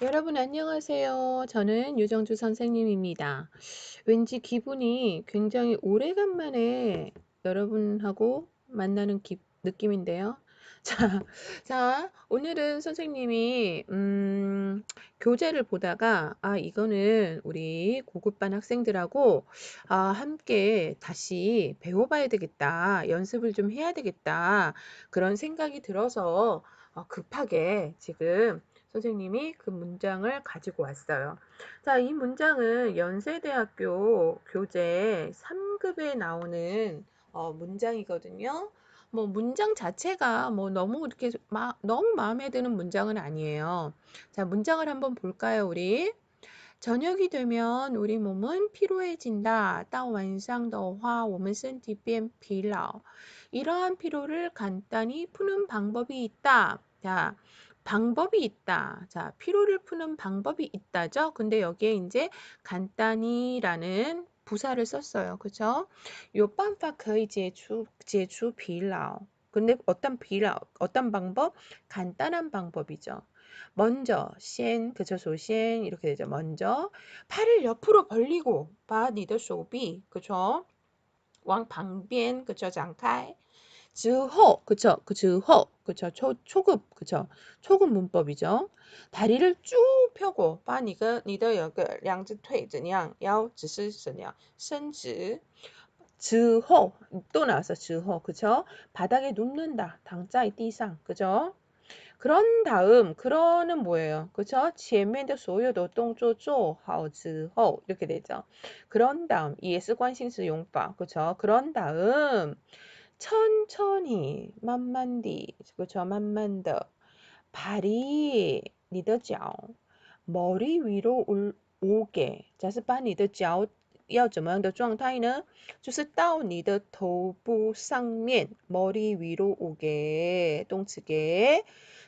여러분 안녕하세요. 저는 유정주 선생님입니다. 왠지 기분이 굉장히 오래간만에 여러분하고 만나는 느낌인데요. 자, 오늘은 선생님이 교재를 보다가 이거는 우리 고급반 학생들하고 함께 다시 배워봐야 되겠다. 연습을 좀 해야 되겠다. 그런 생각이 들어서 급하게 지금 선생님이 그 문장을 가지고 왔어요. 자, 이 문장은 연세대학교 교재 3급에 나오는 문장이거든요. 뭐 문장 자체가 뭐 너무 이렇게 너무 마음에 드는 문장은 아니에요. 자, 문장을 한번 볼까요, 우리? 저녁이 되면 우리 몸은 피로해진다. 到晚上的话我们身体变疲劳. 이러한 피로를 간단히 푸는 방법이 있다. 자, 방법이 있다. 자, 피로를 푸는 방법이 있다죠. 근데 여기에 이제 간단히라는 부사를 썼어요. 그쵸? 有办法可以解除疲劳. 근데 어떤 방법? 간단한 방법이죠. 먼저, 先, 그쵸, 首先 이렇게 되죠. 먼저 팔을 옆으로 벌리고, 把你的手臂, 그쵸? 往旁边, 그쵸, 展开. 之后, 그쵸, 그 之后, 그쵸, 초급, 그쵸, 초급 문법이죠. 다리를 쭉 펴고, 把你的两只腿怎样，腰只是怎样，伸直. 之后, 또 나왔어, 之后, 그쵸? 바닥에 눕는다, 躺在地上, 그죠? 그런 다음, 그러는 뭐예요? 그쵸? 前面的所有的动作做好之后 이렇게 되죠. 그런 다음, 也是惯性使用法. 그쵸? 그런 다음, 천천히, 만만디, 그쵸? 만만더. 발이, 你的脚, 머리 위로 오게. 假是把你的脚要怎么样的状态呢？就是到你的头部上面, 머리 위로 오게. 动词게.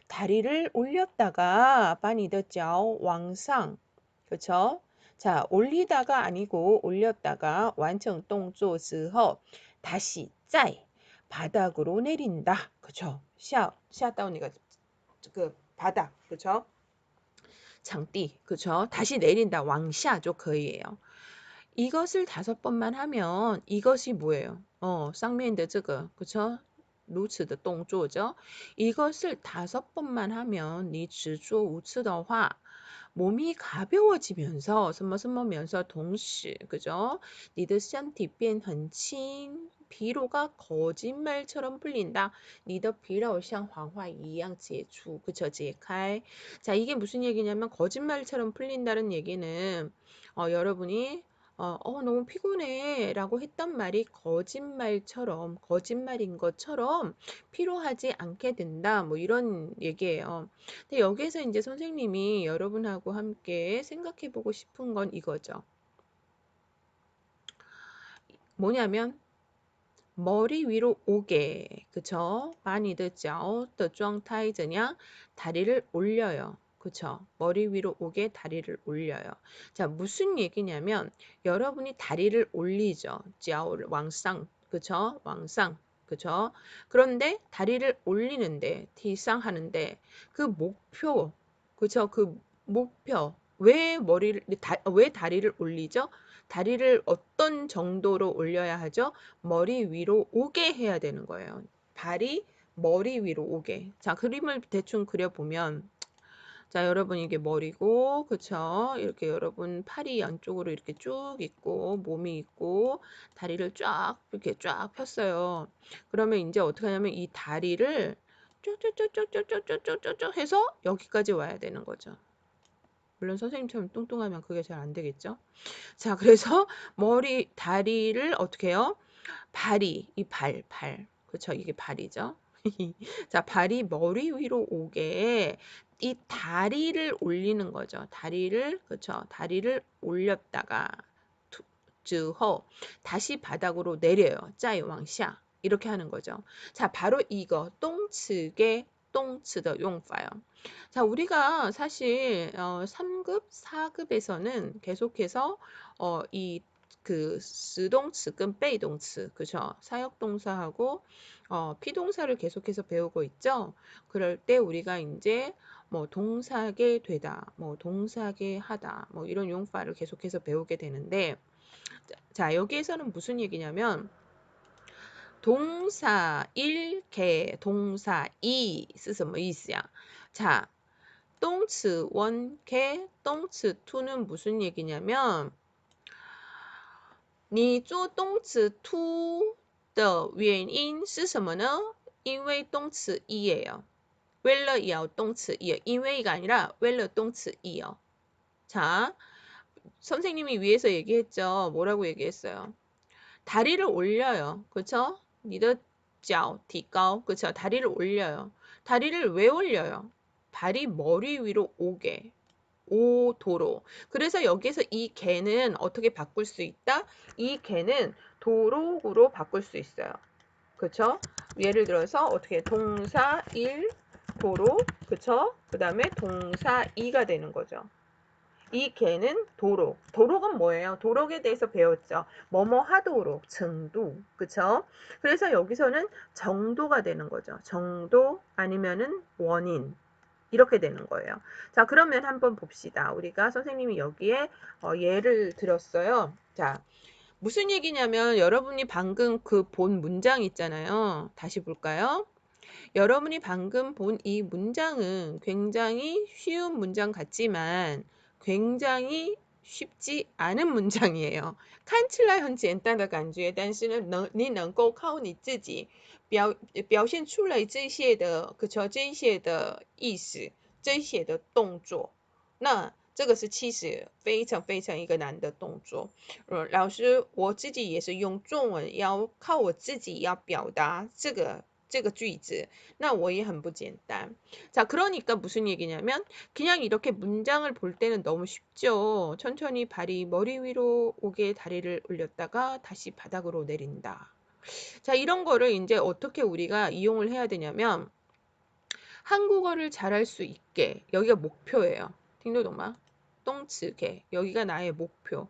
다리를 올렸다가 把你的脚往上, 그쵸? 자, 올리다가 아니고 올렸다가 완성 动作之后 다시 再 바닥으로 내린다. 그쵸? 下到那个 그 바닥, 그쵸? 장띠, 그쵸? 다시 내린다. 왕샤죠, 거예요. 이것을 5번만 하면 이것이 뭐예요? 쌍면의 这个, 그쵸? 如此的动作죠. 이것을 5번만 하면 你只做5次的话 몸이 가벼워지면서 什么什么면서 동시, 그죠? 你的身体变很轻 피로가 거짓말처럼 풀린다. 你的疲劳像谎话一样解除, 그쵸? 解开. 자, 이게 무슨 얘기냐면 거짓말처럼 풀린다는 얘기는 여러분이 너무 피곤해 라고 했던 말이 거짓말처럼, 거짓말인 것처럼 피로하지 않게 된다. 뭐 이런 얘기예요. 근데 여기에서 이제 선생님이 여러분하고 함께 생각해 보고 싶은 건 이거죠. 뭐냐면, 머리 위로 오게, 그쵸? 把你的脚的状态怎样? 다리를 올려요. 그쵸? 머리 위로 오게 다리를 올려요. 자, 무슨 얘기냐면 여러분이 다리를 올리죠. 脚를 왕상, 그쵸? 왕상, 그쵸? 그런데 다리를 올리는데, 提상 하는데 그 목표, 그쵸? 그 목표, 왜 다리를 올리죠? 다리를 어떤 정도로 올려야 하죠? 머리 위로 오게 해야 되는 거예요. 발이 머리 위로 오게. 자, 그림을 대충 그려보면, 자, 여러분 이게 머리고, 그쵸? 이렇게 여러분 팔이 안쪽으로 이렇게 쭉 있고, 몸이 있고, 다리를 쫙, 이렇게 쫙 폈어요. 그러면 이제 어떻게 하냐면 이 다리를 쭉쭉쭉쭉쭉쭉쭉쭉 해서 여기까지 와야 되는 거죠. 물론 선생님처럼 뚱뚱하면 그게 잘 안 되겠죠? 자, 그래서 다리를 어떻게 해요? 이 발. 그쵸? 이게 발이죠? 자, 발이 머리 위로 오게 이 다리를 올리는 거죠. 그쵸? 다리를 올렸다가, 之后 다시 바닥으로 내려요. 再往下 이렇게 하는 거죠. 자, 바로 이거, 动词의 动词的 用法요. 자, 우리가 사실 3급, 4급에서는 계속해서 이 그 스동词跟 被动词, 그죠? 사역동사하고 피동사를 계속해서 배우고 있죠? 그럴 때 우리가 이제 뭐 동사게 되다, 뭐 동사게 하다, 뭐 이런 용파를 계속해서 배우게 되는데, 자, 여기에서는 무슨 얘기냐면, 동사 1, 개, 동사 2, 是什么意思呀? 자, 动词 1, 개, 动词 2는 무슨 얘기냐면, 你做动词 to 的原因是什么呢？因为动词 2예요. 为了要动词 2, 因为가 아니라 为了动词 2요. 자, 선생님이 위에서 얘기했죠. 뭐라고 얘기했어요? 다리를 올려요. 그쵸? 你的脚提高. 그쵸? 다리를 올려요. 다리를 왜 올려요? 발이 머리 위로 오게. 오도로. 그래서 여기서 이 개는 어떻게 바꿀 수 있다? 이 개는 도록으로 바꿀 수 있어요. 그쵸? 예를 들어서 어떻게 동사 1 도로, 그쵸? 그 다음에 동사 2가 되는 거죠. 이 개는 도록. 도록은 뭐예요? 도록에 대해서 배웠죠. 뭐뭐 하도록, 정도. 그쵸? 그래서 여기서는 정도가 되는 거죠. 정도 아니면은 원인. 이렇게 되는 거예요. 자, 그러면 한번 봅시다. 우리가 선생님이 여기에 예를 들었어요. 자, 무슨 얘기냐면 여러분이 방금 그 본 문장 있잖아요. 다시 볼까요? 여러분이 방금 본 이 문장은 굉장히 쉬운 문장 같지만 굉장히 쉽지 않은 문장이에요. 看起来很简单的感觉，但是呢，你能够靠你自己表现出来这些的，그쵸？这些的意思，这些的动作，那这个是其实非常非常一个难的动作。老师，我自己也是用中文要靠我自己要表达这个句子，那我也很不简单。자, 그러니까 무슨 얘기냐면 그냥 이렇게 문장을 볼 때는 너무 쉽죠. 천천히 발이 머리 위로 오게 다리를 올렸다가 다시 바닥으로 내린다. 자, 이런 거를 이제 어떻게 우리가 이용을 해야 되냐면 한국어를 잘할 수 있게 여기가 목표예요. 팅도동마 똥츠게 여기가 나의 목표.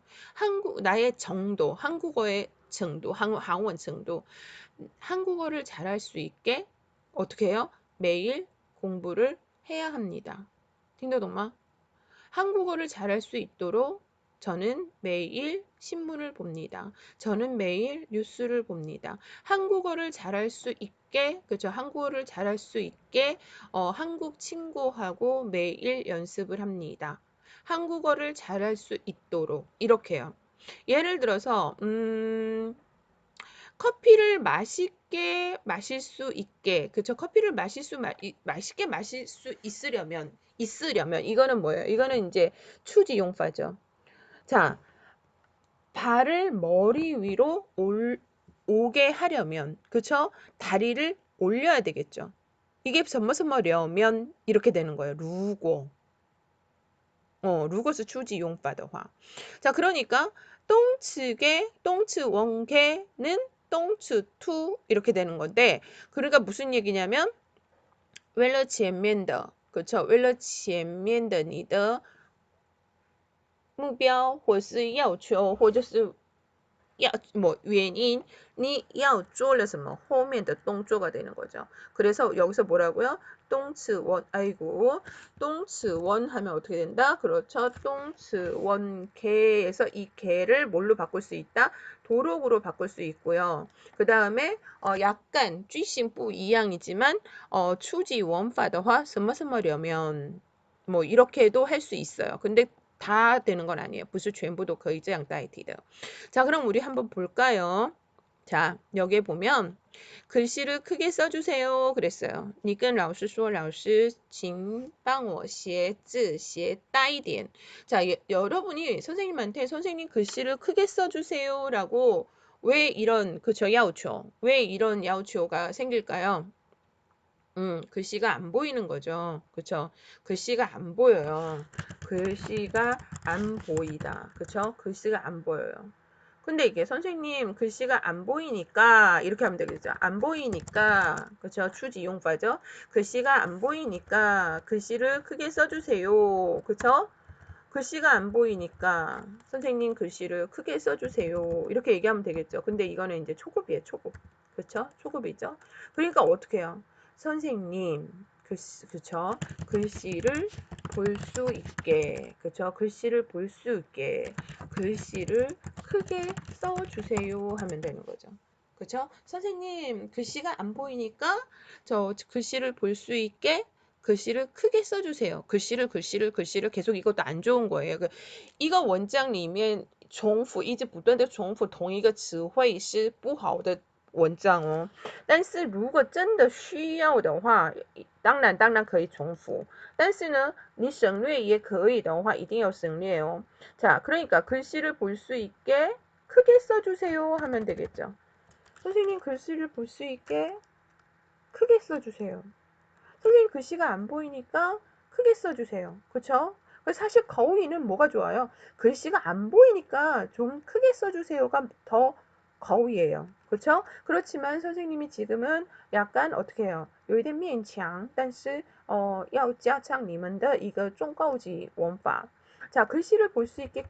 나의 정도, 한국어의 정도, 한원 정도. 한국어를 잘할 수 있게 어떻게 해요? 매일 공부를 해야 합니다. 팅도동마 한국어를 잘할 수 있도록 저는 매일 신문을 봅니다. 저는 매일 뉴스를 봅니다. 한국어를 잘할 수 있게, 그죠? 한국어를 잘할 수 있게 한국 친구하고 매일 연습을 합니다. 한국어를 잘할 수 있도록 이렇게요. 예를 들어서 커피를 맛있게 마실 수 있게, 그쵸? 커피를 맛있게 마실 수 있으려면 이거는 뭐예요? 이거는 이제 추지용파죠. 자, 발을 머리 위로 오게 하려면, 그쵸? 다리를 올려야 되겠죠. 이게什么什么려면 이렇게 되는 거예요. 루고. 如果是 추지용파的话. 자, 그러니까动词 원개는 动词 to 이렇게 되는 건데, 그러니까 무슨 얘기냐면 为了前面的 그쵸? 为了前面的你的目标或是要求或者是뭐原因你要做了什么后面的动作가 되는 거죠. 그래서 여기서 뭐라고요? 动词 원, 아이고, 动词 원 하면 어떻게 된다? 그렇죠. 动词 원 개에서 이 개를 뭘로 바꿀 수 있다? 도록으로 바꿀 수 있고요. 그 다음에 약간 句型不 이양이지만 추지 원파的话 什么什么려면 뭐 이렇게도 할 수 있어요. 근데 다 되는 건 아니에요. 不是全部都可以这样代替的. 자, 그럼 우리 한번 볼까요? 자, 여기에 보면 글씨를 크게 써주세요. 그랬어요. 你跟老师说老师请帮我写字写大一点. 자, 여러분이 선생님한테 선생님 글씨를 크게 써주세요 라고 왜 이런 그쵸 야우초 왜 이런 야우초가 생길까요? 글씨가 안 보이는 거죠. 그쵸? 글씨가 안 보여요. 글씨가 안 보이다. 그쵸? 글씨가 안 보여요. 근데 이게 선생님 글씨가 안 보이니까 이렇게 하면 되겠죠. 안 보이니까 그쵸? 추지용파죠. 글씨가 안 보이니까 글씨를 크게 써주세요. 그쵸? 글씨가 안 보이니까 선생님 글씨를 크게 써주세요. 이렇게 얘기하면 되겠죠. 근데 이거는 이제 초급이에요. 초급. 그쵸? 초급이죠. 그러니까 어떻게 해요? 선생님 그쵸? 글씨를 볼 수 있게 그쵸? 글씨를 볼 수 있게 글씨를 크게 써주세요 하면 되는 거죠. 그쵸? 선생님 글씨가 안 보이니까 저 글씨를 볼 수 있게 글씨를 크게 써주세요. 글씨를 계속 이것도 안 좋은 거예요. 이거 원장 里面重复一直不断的重复同一个词汇是不好的文章哦。但是如果真的需要的话，当然可以重复。但是呢，你省略也可以的话，一定要省略哦。자 그러니까 글씨를 볼 수 있게 선생님 글씨를 볼 수 있게 크게 써주세요. 선생님 글씨가 안 보이니까 크게 써주세요. 그쵸? 사실 거의는 뭐가 좋아요? 글씨가 안 보이니까 좀 크게 써주세요가 더 거의예요. 그쵸? 그렇지만 선생님이 지금은 약간 어떻게 해요? 有一点勉强但是要加强你们的一个中高级文法 자, 글씨를 볼 수 있게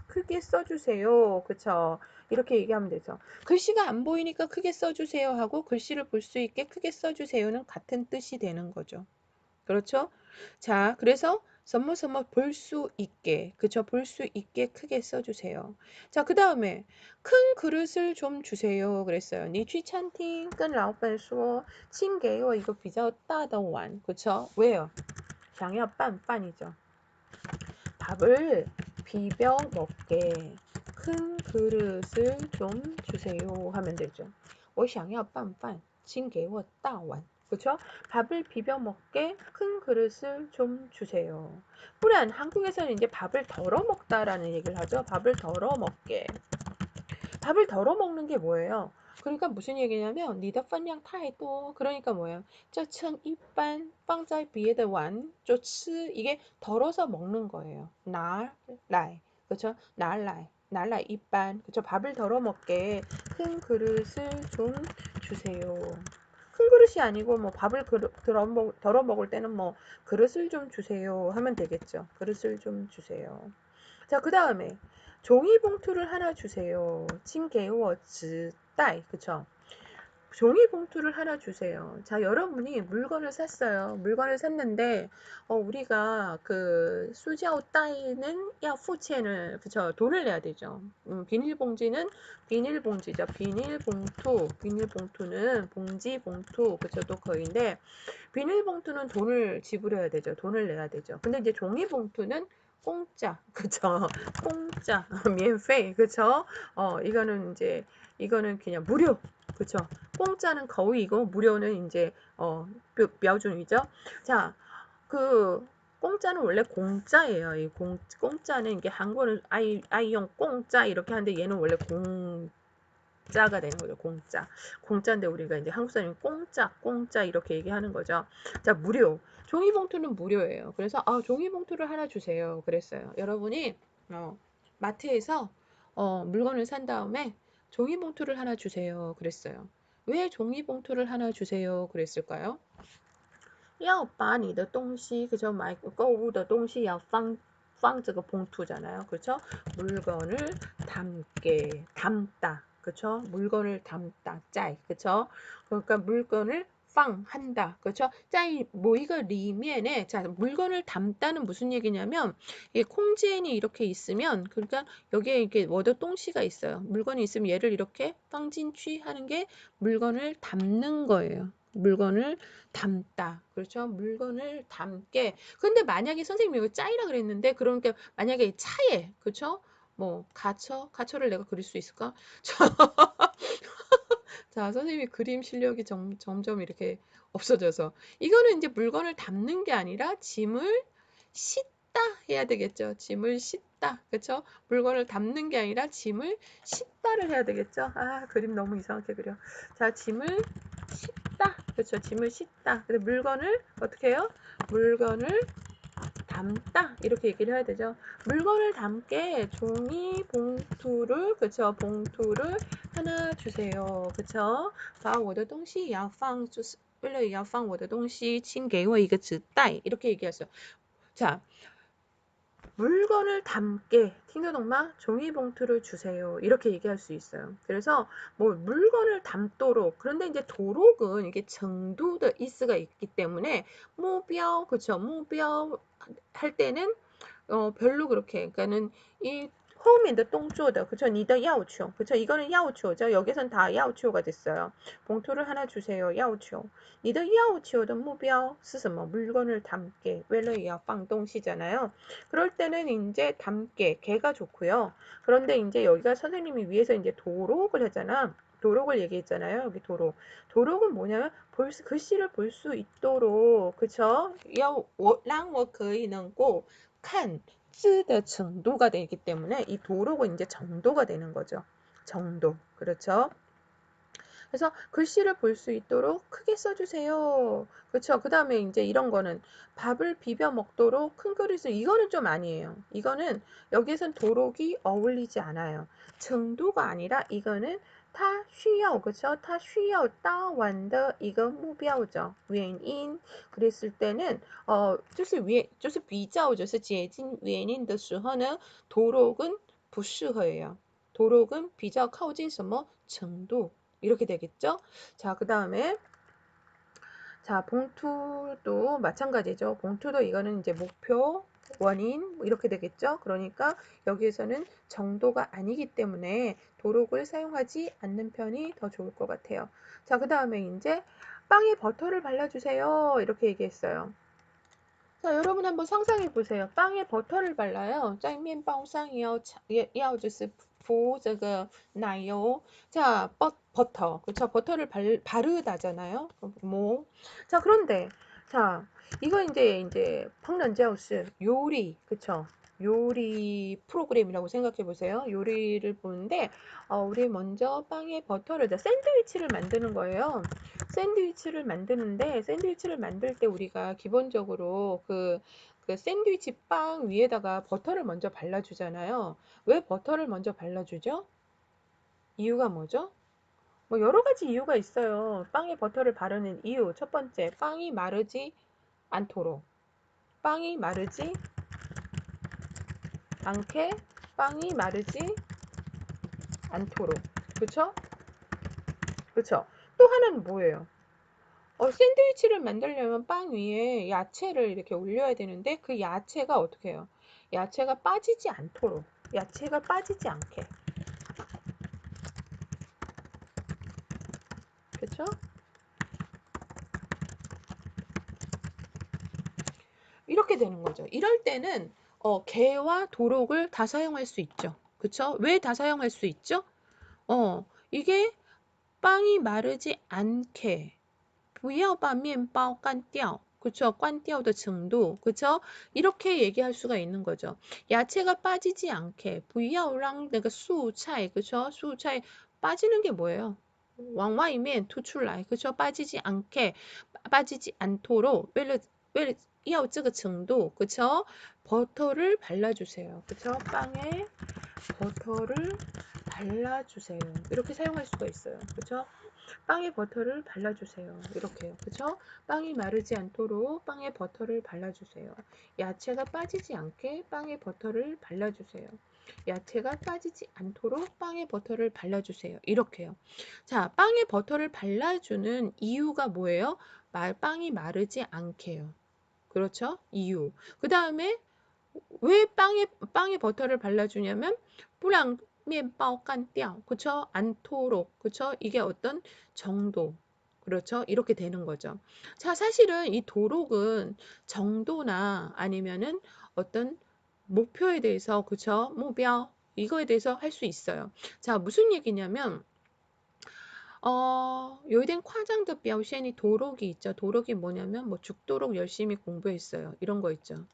크게 써주세요. 그쵸? 이렇게 얘기하면 되죠. 글씨가 안 보이니까 크게 써주세요 하고 글씨를 볼 수 있게 크게 써주세요는 같은 뜻이 되는 거죠. 그렇죠? 자, 그래서什么什么볼 수 있게, 그쵸? 볼 수 있게 크게 써주세요. 자, 그 다음에 큰 그릇을 좀 주세요. 그랬어요. 你去餐厅跟老板说请给我 이거 比较大的碗, 그쵸? 왜요? 想要拌饭이죠. 밥을 비벼 먹게 큰 그릇을 좀 주세요 하면 되죠. 我想要拌饭请给我大碗 그쵸? 밥을 비벼 먹게 큰 그릇을 좀 주세요. 뿌란 한국에서는 이제 밥을 덜어 먹다라는 얘기를 하죠. 밥을 덜어 먹게. 밥을 덜어 먹는 게 뭐예요? 그러니까 무슨 얘기냐면 你的分量太多 그러니까 뭐예요? 这盛一般放在别的碗就吃 이게 덜어서 먹는 거예요. 拿来 그렇죠? 拿来 이반 그렇죠? 밥을 덜어 먹게 큰 그릇을 좀 주세요. 큰 그릇이 아니고 뭐 밥을 덜어 먹을 때는 뭐 그릇을 좀 주세요 하면 되겠죠. 그릇을 좀 주세요. 자, 그 다음에 종이봉투를 하나 주세요. 请给我纸袋 그쵸? 종이봉투를 하나 주세요. 자, 여러분이 물건을 샀어요. 물건을 샀는데 우리가 그 수지아오 따이는 야 후첸을 그쵸? 돈을 내야 되죠. 비닐봉지는 비닐봉지죠. 비닐봉투는 봉지 봉투 그쵸? 또 거인데 비닐봉투는 돈을 지불해야 되죠. 돈을 내야 되죠. 근데 이제 종이봉투는 공짜, 그쵸? 공짜, 免费, 그쵸? 이거는 그냥 무료, 그쵸? 공짜는 거의이고 무료는 이제标准이죠. 자, 그 공짜는 원래 공짜예요. 이 공짜는 이게 한국어는 아이용 공짜 이렇게 하는데 얘는 원래 공짜가 되는 거죠. 공짜인데 우리가 이제 한국 사람이 공짜 이렇게 얘기하는 거죠. 자, 무료. 종이봉투는 무료예요. 그래서 종이봉투를 하나 주세요. 그랬어요. 여러분이 마트에서 물건을 산 다음에 종이봉투를 하나 주세요. 그랬어요. 왜 종이봉투를 하나 주세요? 그랬을까요? 要把你的东西 그죠? 购物的东西要放这个봉투잖아요. 그렇죠? 물건을 담다. 그렇죠? 물건을 담다. 在 그렇죠? 그러니까 물건을 한다. 그렇죠? 在 뭐 이거 리면에 자, 물건을 담다는 무슨 얘기냐면 이 콩지엔이 이렇게 있으면 그러니까 여기에 이렇게 워더 똥시가 있어요. 물건이 있으면 얘를 이렇게 빵진취 하는 게 물건을 담는 거예요. 물건을 담다. 그렇죠? 물건을 담게. 근데 만약에 선생님이 이거 짜이라 그랬는데, 그러니까 만약에 차에, 그렇죠? 뭐, 가처를 내가 그릴 수 있을까? 자, 선생님이 그림 실력이 점점 이렇게 없어져서. 이거는 이제 물건을 담는 게 아니라 짐을 싣다 해야 되겠죠. 짐을 싣다. 그렇죠? 물건을 담는 게 아니라 짐을 싣다를 해야 되겠죠. 그림 너무 이상하게 그려. 자, 짐을 싣다. 그렇죠. 짐을 싣다. 근데 물건을 어떻게 해요? 물건을 담다. 이렇게 얘기를 해야 되죠. 물건을 담게 종이 봉투를, 그쵸? 봉투를 하나 주세요. 그쵸? 把我的东西也要放，就是为了也要放我的东西，请给我一个纸袋. 이렇게 얘기했어요. 자, 물건을 담게 팅더동마 종이봉투를 주세요. 이렇게 얘기할 수 있어요. 그래서 뭐 물건을 담도록 그런데 이제 도록은 이게 정도의 이스가 있기 때문에目标 그쵸? 目标 할 때는 별로 그렇게 그러니까는 이后面的 动作的 그쵸? 你的要求 그쵸? 이거는 要求죠. 여기선 다 要求가 됐어요. 봉투를 하나 주세요. 要求 你的要求的目标是什么? 물건을 담게 为了要放东西잖아요. 그럴 때는 이제 담게 개가 좋고요. 그런데 이제 여기가 선생님이 위에서 이제 도록을 하잖아. 도록을 얘기했잖아요. 여기 도록. 도록은 뭐냐면 글씨를 볼 수 있도록 그쵸? 要我让我可以能够看 字的 정도가 되기 때문에 이 도록은 이제 정도가 되는 거죠. 정도. 그렇죠? 그래서 글씨를 볼 수 있도록 크게 써주세요. 그렇죠? 그 다음에 이제 이런 거는 밥을 비벼 먹도록 큰 그릇을 이거는 좀 아니에요. 이거는 여기선 도록이 어울리지 않아요. 정도가 아니라 이거는 它需要 그렇죠? 它需要达完的一个目标죠. 原因 그랬을 때는 就是比较就是接近原因的时候呢 도록은 不适合예요. 도록은 比较靠近什么 정도 이렇게 되겠죠? 자, 그 다음에 자, 봉투도 마찬가지죠. 봉투도 이거는 이제 목표, 원인 뭐 이렇게 되겠죠? 그러니까 여기에서는 정도가 아니기 때문에 도록을 사용하지 않는 편이 더 좋을 것 같아요. 자, 그 다음에 이제 빵에 버터를 발라주세요. 이렇게 얘기했어요. 자, 여러분 한번 상상해 보세요. 빵에 버터를 발라요. 在面包上要要就是敷这个奶油. 자, 버터. 그쵸? 버터를 바르다잖아요. 뭐. 자, 그런데 자, 이거 이제 펑런지하우스 요리. 그쵸? 요리 프로그램이라고 생각해 보세요. 요리를 보는데 우리 먼저 빵에 버터를 샌드위치를 만드는 거예요. 샌드위치를 만드는데 샌드위치를 만들 때 우리가 기본적으로 그 샌드위치 빵 위에다가 버터를 먼저 발라주잖아요. 왜 버터를 먼저 발라주죠? 이유가 뭐죠? 뭐 여러 가지 이유가 있어요. 빵에 버터를 바르는 이유. 첫 번째, 빵이 마르지 않도록. 빵이 마르지 않게 빵이 마르지 않도록. 그쵸? 그쵸? 또 하나는 뭐예요? 샌드위치를 만들려면 빵 위에 야채를 이렇게 올려야 되는데 그 야채가 어떻게 해요? 야채가 빠지지 않도록. 야채가 빠지지 않게. 그쵸? 이렇게 되는 거죠. 이럴 때는 개와 도록을 다 사용할 수 있죠. 그쵸? 왜 다 사용할 수 있죠? 이게 빵이 마르지 않게 不要把面包干掉. 그쵸? 关掉的 程度. 그쵸? 이렇게 얘기할 수가 있는 거죠. 야채가 빠지지 않게 不要让那个蔬菜 그쵸? 蔬菜 빠지는 게 뭐예요? 往外面凸出来 그쵸? 빠지지 않게 빠지지 않도록 为了要这个程度 그쵸? 버터를 발라주세요. 그쵸? 빵에 버터를 발라주세요. 이렇게 사용할 수가 있어요. 그쵸? 빵에 버터를 발라주세요. 이렇게요. 그쵸? 빵이 마르지 않도록 빵에 버터를 발라주세요. 야채가 빠지지 않게 빵에 버터를 발라주세요. 야채가 빠지지 않도록 빵에 버터를 발라주세요. 이렇게요. 자, 빵에 버터를 발라주는 이유가 뭐예요? 빵이 마르지 않게요. 그렇죠? 이유. 그 다음에 왜 빵에 버터를 발라주냐면 不让面包干掉 그쵸? 않도록 그쵸? 이게 어떤 정도 그렇죠? 이렇게 되는 거죠. 자, 사실은 이 도록은 정도나 아니면은 어떤 목표에 대해서 그쵸? 目标 이거에 대해서 할 수 있어요. 자, 무슨 얘기냐면 有一点夸张的表现이 도록이 있죠. 도록이 뭐냐면 뭐 죽도록 열심히 공부했어요. 이런 거 있죠.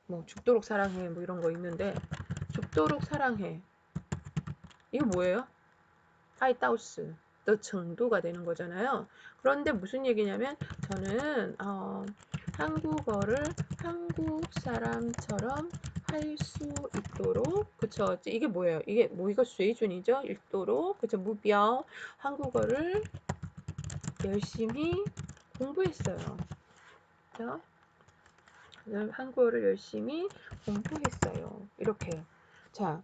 뭐 죽도록 사랑해 뭐 이런 거 있는데 죽도록 사랑해 이거 뭐예요? 하이다우스 더 정도가 되는 거잖아요. 그런데 무슨 얘기냐면 저는 한국어를 한국 사람처럼 할 수 있도록 그쵸? 이게 뭐예요? 이게 뭐 이거 수준이죠? 읽도록 그쵸? 무뼈 한국어를 열심히 공부했어요. 그쵸? 한국어를 열심히 공부했어요. 이렇게. 자,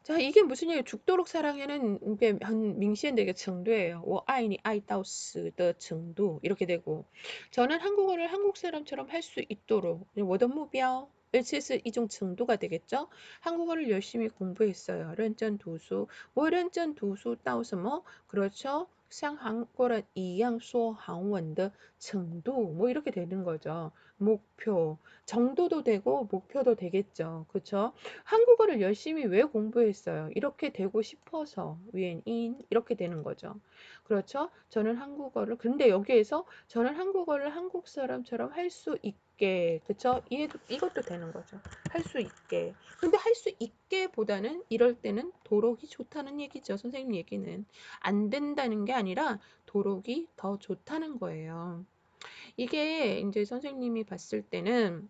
자, 이게 무슨 얘기예요? 죽도록 사랑하는 이게 한明显的一个 程度예요. 我爱你爱到死的 程度. 이렇게 되고. 저는 한국어를 한국 사람처럼 할 수 있도록 我的目标 是一种 程度가 되겠죠? 한국어를 열심히 공부했어요. 认真读书. 뭐 认真读书到什么? 그렇죠? 像韩国人一样说韩文的程度. 뭐 이렇게 되는 거죠. 목표. 정도도 되고 목표도 되겠죠. 그렇죠? 한국어를 열심히 왜 공부했어요? 이렇게 되고 싶어서 위엔인 이렇게 되는 거죠. 그렇죠? 저는 한국어를 근데 여기에서 저는 한국어를 한국 사람처럼 할 수 있게 그쵸? 이것도 되는 거죠. 할 수 있게. 근데 할 수 있게보다는 이럴 때는 도록이 좋다는 얘기죠. 선생님 얘기는 안 된다는 게 아니라 도록이 더 좋다는 거예요. 이게 이제 선생님이 봤을 때는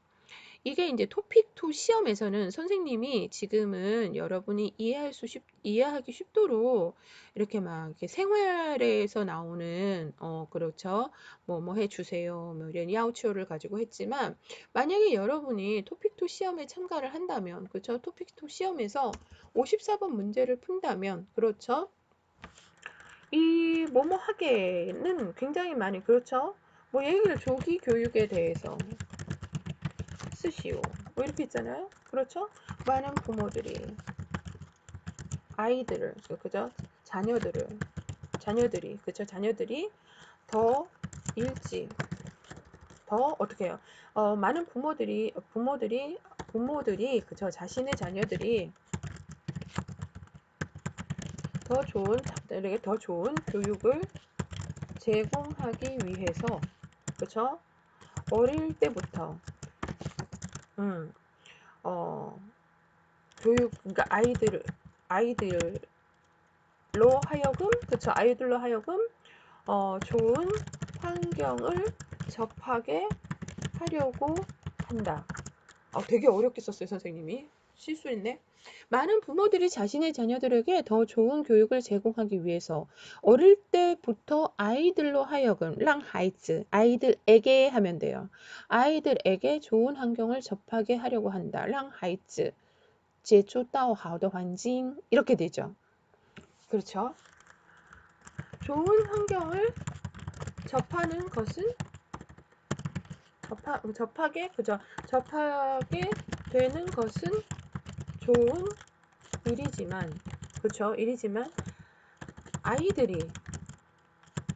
이게 이제 토픽2 시험에서는 선생님이 지금은 여러분이 이해하기 쉽도록 이렇게 막 이렇게 생활에서 나오는 그렇죠. 뭐 해주세요. 뭐 이런 야우치오를 가지고 했지만 만약에 여러분이 토픽2 시험에 참가를 한다면 그렇죠. 토픽2 시험에서 54번 문제를 푼다면 그렇죠. 이 뭐뭐 하게는 굉장히 많이 그렇죠. 뭐 예를 들어 조기 교육에 대해서 쓰시오. 뭐 이렇게 있잖아요. 그렇죠? 많은 부모들이 아이들을 그죠? 자녀들이 그죠? 자녀들이 더 일찍 더 어떻게 해요? 많은 부모들이 그죠? 자신의 자녀들이 더 좋은 교육을 제공하기 위해서 그죠? 어릴 때부터 어, 그러니까 아이들로 하여금 그쵸 아이들로 하여금 좋은 환경을 접하게 하려고 한다. 되게 어렵게 썼어요 선생님이. 실수했네. 많은 부모들이 자신의 자녀들에게 더 좋은 교육을 제공하기 위해서 어릴 때부터 아이들로 하여금 랑孩子 아이들에게 하면 돼요. 아이들에게 좋은 환경을 접하게 하려고 한다. 랑孩子 接触到好的环境 이렇게 되죠. 그렇죠? 좋은 환경을 접하는 것은 접하게 그죠? 접하게 되는 것은 좋은 일이지만 그렇죠? 일이지만 아이들이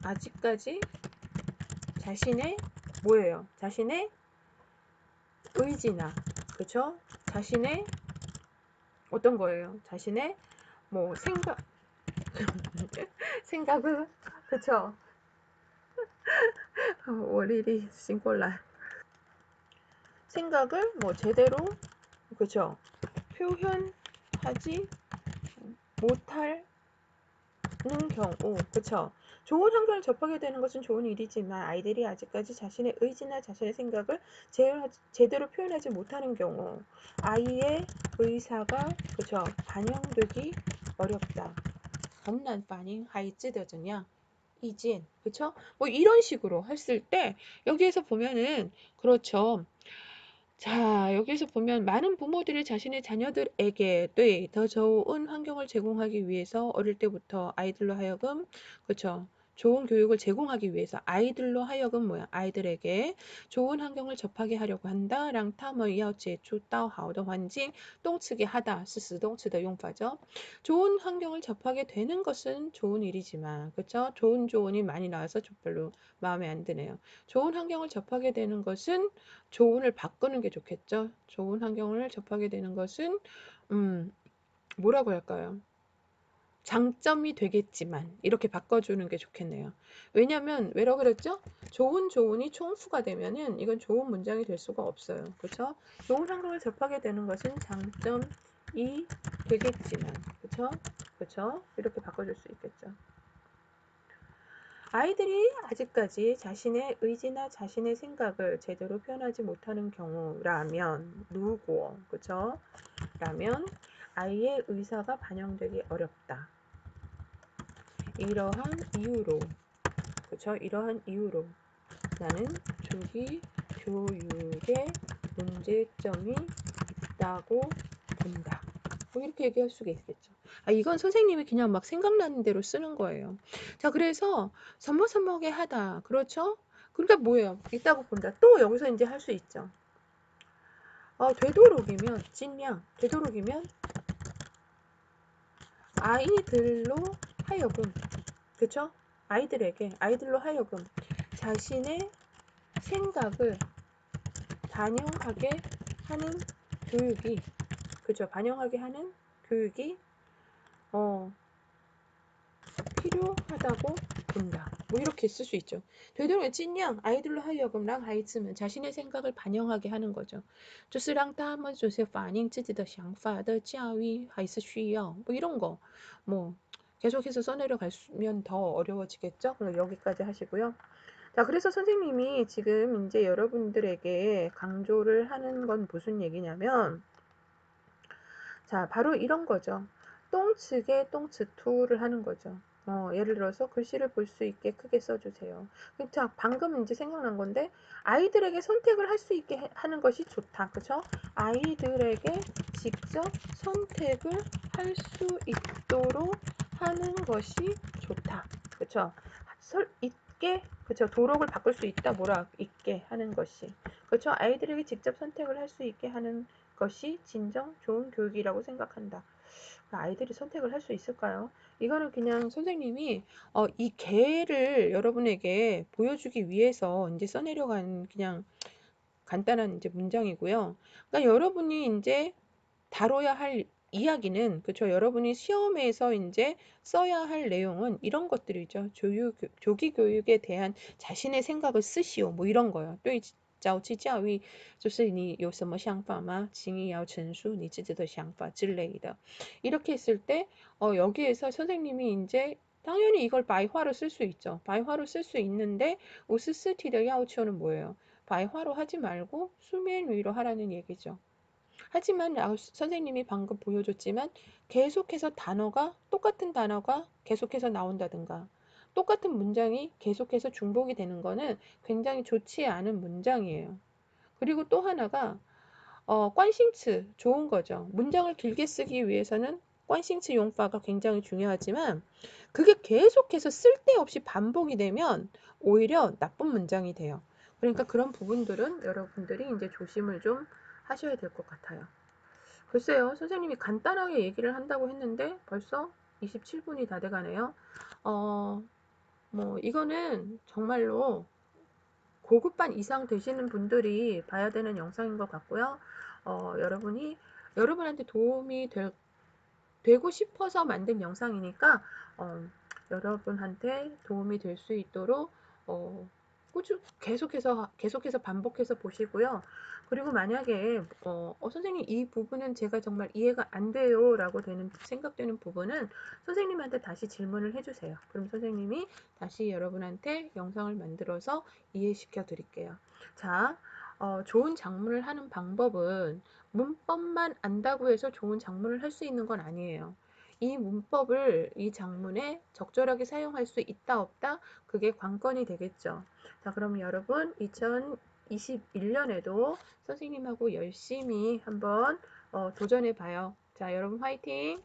아직까지 자신의 뭐예요? 자신의 의지나 그렇죠? 자신의 어떤 거예요? 자신의 뭐 생각을 그렇죠? 월일이 싱골라 생각을 뭐 제대로 그죠? 표현하지 못하는 경우 그쵸? 좋은 환경을 접하게 되는 것은 좋은 일이지만 아이들이 아직까지 자신의 의지나 자신의 생각을 제대로 표현하지 못하는 경우 아이의 의사가 그쵸? 반영되기 어렵다. 很难反映孩子的怎样 이진 그쵸? 뭐 이런 식으로 했을 때 여기에서 보면은 그렇죠. 자, 여기서 보면 많은 부모들이 자신의 자녀들에게 네, 더 좋은 환경을 제공하기 위해서 어릴 때부터 아이들로 하여금 그렇죠. 좋은 교육을 제공하기 위해서 아이들로 하여금 뭐야? 아이들에게 좋은 환경을 접하게 하려고 한다. 让他们要接触到好的环境动词기 하다. 是实动词的用法죠. 좋은 환경을 접하게 되는 것은 좋은 일이지만 그렇죠? 좋은 조언이 많이 나와서 좀 별로 마음에 안 드네요. 좋은 환경을 접하게 되는 것은 조언을 바꾸는 게 좋겠죠. 좋은 환경을 접하게 되는 것은 뭐라고 할까요? 장점이 되겠지만 이렇게 바꿔주는 게 좋겠네요. 왜냐면 왜라고 그랬죠? 좋은 조언이 총수가 되면은 이건 좋은 문장이 될 수가 없어요. 그렇죠? 좋은 환경을 접하게 되는 것은 장점이 되겠지만 그렇죠? 그렇죠? 이렇게 바꿔줄 수 있겠죠. 아이들이 아직까지 자신의 의지나 자신의 생각을 제대로 표현하지 못하는 경우라면 누구 그쵸? 라면 아이의 의사가 반영되기 어렵다. 이러한 이유로 그쵸? 이러한 이유로 나는 조기 교육에 문제점이 있다고 본다. 뭐 이렇게 얘기할 수가 있겠죠. 이건 선생님이 그냥 막 생각나는 대로 쓰는 거예요. 자, 그래서 서먹서먹해 하다. 그렇죠? 그러니까 뭐예요? 있다고 본다. 또 여기서 이제 할 수 있죠. 되도록이면 찐양, 되도록이면 아이들로 하여금, 그쵸? 아이들로 하여금 자신의 생각을 반영하게 하는 교육이, 그죠? 반영하게 하는 교육이 필요하다고 본다. 뭐 이렇게 쓸 수 있죠. 되도록 찐양 아이들로 하여금 랑孩子们 자신의 생각을 반영하게 하는 거죠. 就是让他们这些反映自己的想法的教育还是需要 뭐 이런 거. 뭐 계속해서 써내려 가면 더 어려워지겠죠? 그럼 여기까지 하시고요. 자, 그래서 선생님이 지금 이제 여러분들에게 강조를 하는 건 무슨 얘기냐면, 자, 바로 이런 거죠. 똥츠의 똥츠투를 하는 거죠. 예를 들어서 글씨를 볼 수 있게 크게 써주세요. 자, 방금 이제 생각난 건데, 아이들에게 선택을 할 수 있게 하는 것이 좋다. 그쵸? 아이들에게 직접 선택을 할 수 있도록 하는 것이 좋다. 그쵸? 있게, 그쵸? 도록을 바꿀 수 있다. 뭐라? 있게 하는 것이. 그쵸? 아이들에게 직접 선택을 할 수 있게 하는 것이 진정 좋은 교육이라고 생각한다. 아이들이 선택을 할 수 있을까요? 이거는 그냥 선생님이 이 개를 여러분에게 보여주기 위해서 이제 써내려간 그냥 간단한 이제 문장이고요. 그러니까 여러분이 이제 다뤄야 할 이야기는 그쵸? 여러분이 시험에서 이제 써야 할 내용은 이런 것들이죠. 조기 교육에 대한 자신의 생각을 쓰시오. 뭐 이런 거요. 또早期教育就是你有什么想法吗？请你要陈述你自己的想法之类的. 이렇게 했을 때 여기에서 선생님이 이제 당연히 이걸白话로 쓸 수 있죠. 白话로 쓸 수 있는데 우스스티의 야우치어는 뭐예요? 白话로 하지 말고 수면 위로 하라는 얘기죠. 하지만 선생님이 방금 보여줬지만 계속해서 똑같은 단어가 계속해서 나온다든가 똑같은 문장이 계속해서 중복이 되는 거는 굉장히 좋지 않은 문장이에요. 그리고 또 하나가 관싱츠 좋은 거죠. 문장을 길게 쓰기 위해서는 관싱츠 용파가 굉장히 중요하지만 그게 계속해서 쓸데없이 반복이 되면 오히려 나쁜 문장이 돼요. 그러니까 그런 부분들은 여러분들이 이제 조심을 좀 하셔야 될 것 같아요. 글쎄요, 선생님이 간단하게 얘기를 한다고 했는데 벌써 27분이 다 돼가네요. 뭐 이거는 정말로 고급반 이상 되시는 분들이 봐야 되는 영상인 것 같고요. 여러분한테 도움이 되고 싶어서 만든 영상이니까 여러분한테 도움이 될 수 있도록 계속해서 반복해서 보시고요. 그리고 만약에 선생님 이 부분은 제가 정말 이해가 안 돼요 라고 생각되는 부분은 선생님한테 다시 질문을 해주세요. 그럼 선생님이 다시 여러분한테 영상을 만들어서 이해시켜 드릴게요. 자, 좋은 작문을 하는 방법은 문법만 안다고 해서 좋은 작문을 할 수 있는 건 아니에요. 이 문법을 이 작문에 적절하게 사용할 수 있다 없다 그게 관건이 되겠죠. 자, 그럼 여러분 2021년에도 선생님하고 열심히 한번 도전해 봐요. 자, 여러분 화이팅!